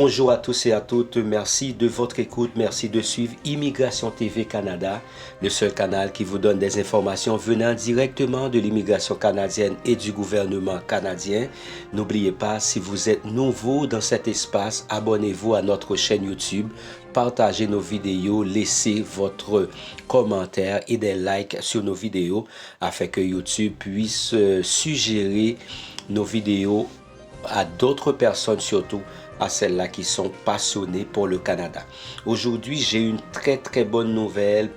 Bonjour à tous et à toutes, merci de votre écoute, merci de suivre Immigration TV Canada, le seul canal qui vous donne des informations venant directement de l'immigration canadienne et du gouvernement canadien. N'oubliez pas, si vous êtes nouveau dans cet espace, abonnez-vous à notre chaîne YouTube, partagez nos vidéos, laissez votre commentaire et des likes sur nos vidéos afin que YouTube puisse suggérer nos vidéos à d'autres personnes, surtout à celles-là qui sont passionnées pour le Canada. Aujourd'hui, j'ai une très bonne nouvelle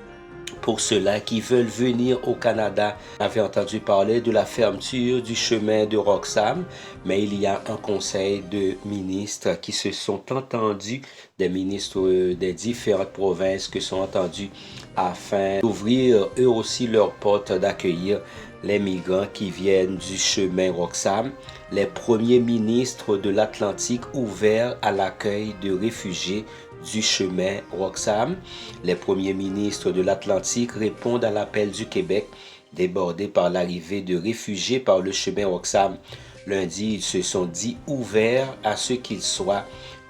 pour ceux-là qui veulent venir au Canada. On avait entendu parler de la fermeture du chemin de Roxham, mais il y a un conseil de ministres qui se sont entendus, des ministres des différentes provinces qui sont entendus afin d'ouvrir eux aussi leurs portes d'accueillir les migrants qui viennent du chemin Roxham. Les premiers ministres de l'Atlantique ouverts à l'accueil de réfugiés du chemin Roxham. Les premiers ministres de l'Atlantique répondent à l'appel du Québec, débordé par l'arrivée de réfugiés par le chemin Roxham. Lundi, ils se sont dit ouverts à ce qu'ils soient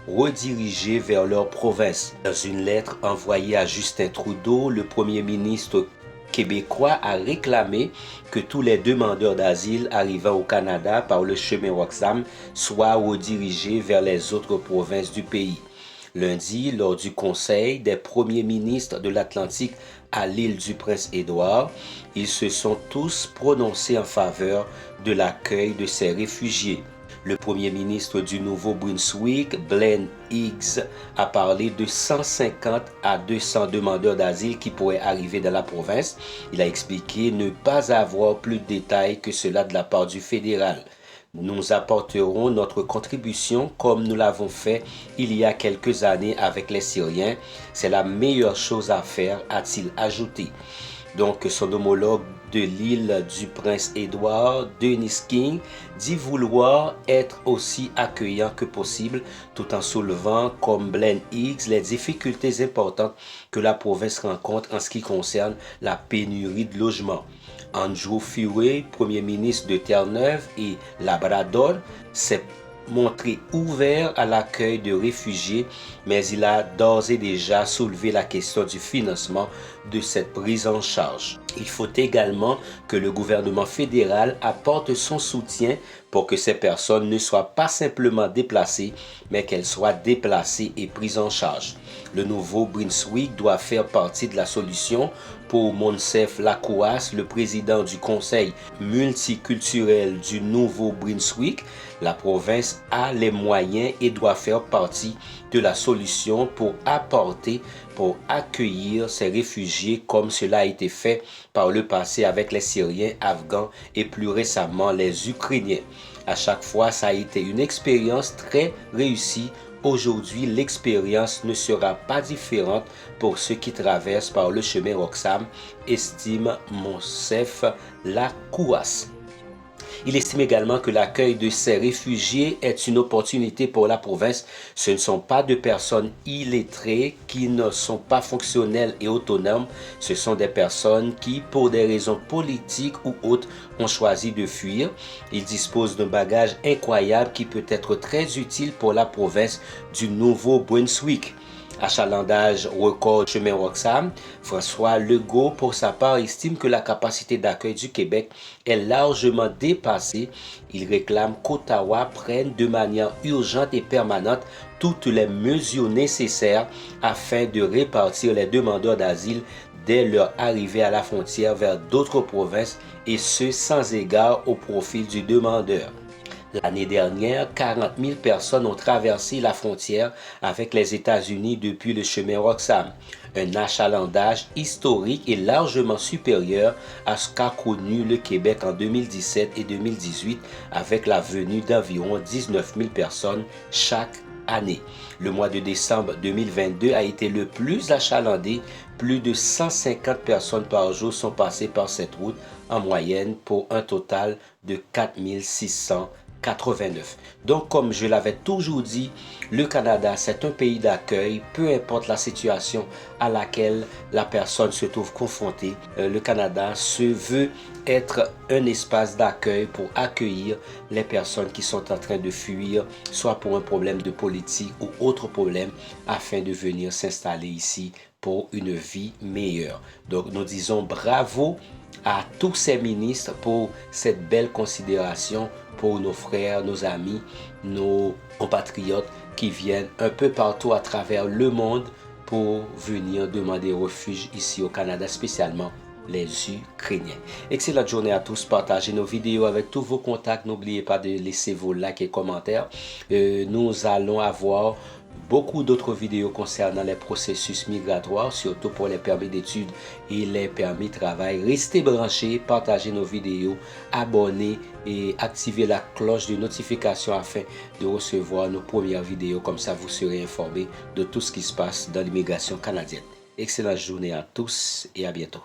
redirigés vers leur province. Dans une lettre envoyée à Justin Trudeau, le premier ministre québécois a réclamé que tous les demandeurs d'asile arrivant au Canada par le chemin Roxham soient redirigés vers les autres provinces du pays. Lundi, lors du conseil des premiers ministres de l'Atlantique à l'île du Prince-Édouard, ils se sont tous prononcés en faveur de l'accueil de ces réfugiés. Le premier ministre du Nouveau-Brunswick, Glenn Higgs, a parlé de 150 à 200 demandeurs d'asile qui pourraient arriver dans la province. Il a expliqué ne pas avoir plus de détails que cela de la part du fédéral. Nous apporterons notre contribution comme nous l'avons fait il y a quelques années avec les Syriens. C'est la meilleure chose à faire, a-t-il ajouté. Donc, son homologue de l'île du Prince-Édouard, Dennis King, dit vouloir être aussi accueillant que possible tout en soulevant, comme Glenn Higgs, les difficultés importantes que la province rencontre en ce qui concerne la pénurie de logements. Andrew Furey, premier ministre de Terre-Neuve et Labrador, s'est montré ouvert à l'accueil de réfugiés, mais il a d'ores et déjà soulevé la question du financement de cette prise en charge. Il faut également que le gouvernement fédéral apporte son soutien pour que ces personnes ne soient pas simplement déplacées, mais qu'elles soient déplacées et prises en charge. Le Nouveau-Brunswick doit faire partie de la solution. Pour Monsef Lakouas, le président du Conseil multiculturel du Nouveau-Brunswick, la province a les moyens et doit faire partie de la solution pour accueillir ces réfugiés comme cela a été fait par le passé avec les Syriens, Afghans et plus récemment les Ukrainiens. À chaque fois, ça a été une expérience très réussie. Aujourd'hui, l'expérience ne sera pas différente pour ceux qui traversent par le chemin Roxham, estime Monsef Lakouas. Il estime également que l'accueil de ces réfugiés est une opportunité pour la province. Ce ne sont pas de personnes illettrées qui ne sont pas fonctionnelles et autonomes. Ce sont des personnes qui, pour des raisons politiques ou autres, ont choisi de fuir. Ils disposent d'un bagage incroyable qui peut être très utile pour la province du Nouveau-Brunswick. Achalandage record chemin Roxham, François Legault, pour sa part, estime que la capacité d'accueil du Québec est largement dépassée. Il réclame qu'Ottawa prenne de manière urgente et permanente toutes les mesures nécessaires afin de répartir les demandeurs d'asile dès leur arrivée à la frontière vers d'autres provinces et ce sans égard au profil du demandeur. L'année dernière, 40 000 personnes ont traversé la frontière avec les États-Unis depuis le chemin Roxham, un achalandage historique et largement supérieur à ce qu'a connu le Québec en 2017 et 2018 avec la venue d'environ 19 000 personnes chaque année. Le mois de décembre 2022 a été le plus achalandé. Plus de 150 personnes par jour sont passées par cette route en moyenne pour un total de 4 600 89. Donc, comme je l'avais toujours dit, le Canada, c'est un pays d'accueil, peu importe la situation à laquelle la personne se trouve confrontée. Le Canada se veut être un espace d'accueil pour accueillir les personnes qui sont en train de fuir, soit pour un problème de politique ou autre problème, afin de venir s'installer ici pour une vie meilleure. Donc, nous disons bravo à tous ces ministres pour cette belle considération pour nos frères, nos amis, nos compatriotes qui viennent un peu partout à travers le monde pour venir demander refuge ici au Canada, spécialement les Ukrainiens. Excellente journée à tous. Partagez nos vidéos avec tous vos contacts. N'oubliez pas de laisser vos likes et commentaires. Nous allons avoir beaucoup d'autres vidéos concernant les processus migratoires, surtout pour les permis d'études et les permis de travail. Restez branchés, partagez nos vidéos, abonnez et activez la cloche de notification afin de recevoir nos premières vidéos. Comme ça, vous serez informés de tout ce qui se passe dans l'immigration canadienne. Excellente journée à tous et à bientôt.